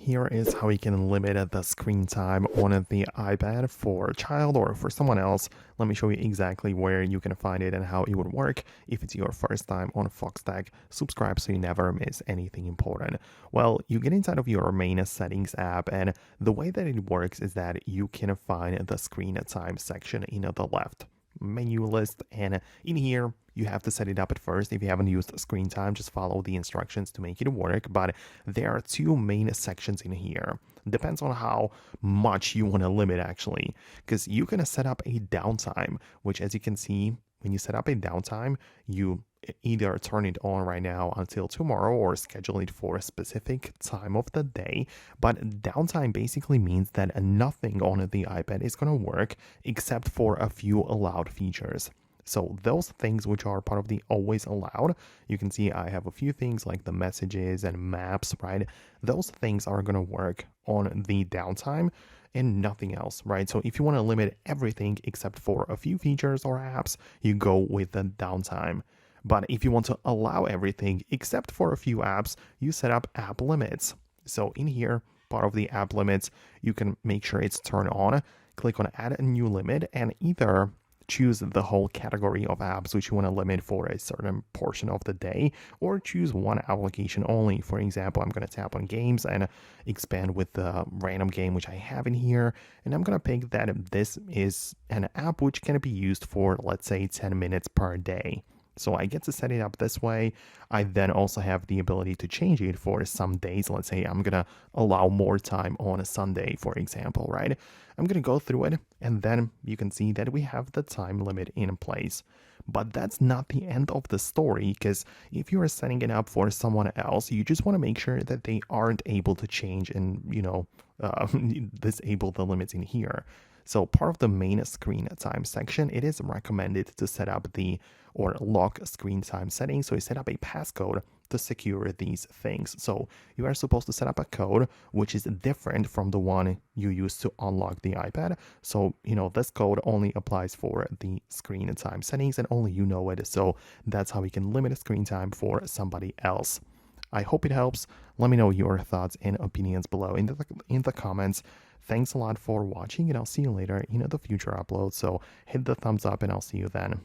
Here is how you can limit the screen time on the iPad for a child or for someone else. Let me show you exactly where you can find it and how it would work. If it's your first time on Foxtecc, subscribe so you never miss anything important. Well, you get inside of your main settings app, and the way that it works is that you can find the screen time section in the left menu list, and in here you have to set it up at first. If you haven't used screen time, just follow the instructions to make it work. But there are two main sections in here. Depends on how much you want to limit, actually, because you can set up a downtime, which, as you can see, when you set up a downtime, you either turn it on right now until tomorrow or schedule it for a specific time of the day. But downtime basically means that nothing on the iPad is going to work except for a few allowed features. So those things which are part of the always allowed, you can see I have a few things like the messages and maps, right? Those things are going to work on the downtime and nothing else, right? So if you want to limit everything except for a few features or apps, you go with the downtime. But if you want to allow everything except for a few apps, you set up app limits. So in here, part of the app limits, you can make sure it's turned on, click on add a new limit, and either choose the whole category of apps which you want to limit for a certain portion of the day, or choose one application only. For example, I'm going to tap on games and expand with the random game which I have in here, and I'm going to pick that this is an app which can be used for, let's say, 10 minutes per day. So I get to set it up this way. I then also have the ability to change it for some days. Let's say I'm going to allow more time on a Sunday, for example, right? I'm going to go through it, and then you can see that we have the time limit in place. But that's not the end of the story, because if you are setting it up for someone else, you just want to make sure that they aren't able to change and, disable the limits in here. So part of the main screen time section, it is recommended to set up or lock screen time settings. So you set up a passcode to secure these things. So you are supposed to set up a code which is different from the one you use to unlock the iPad. So, this code only applies for the screen time settings and only you know it. So that's how we can limit screen time for somebody else. I hope it helps. Let me know your thoughts and opinions below in the comments. Thanks a lot for watching, and I'll see you later in the future upload. So hit the thumbs up and I'll see you then.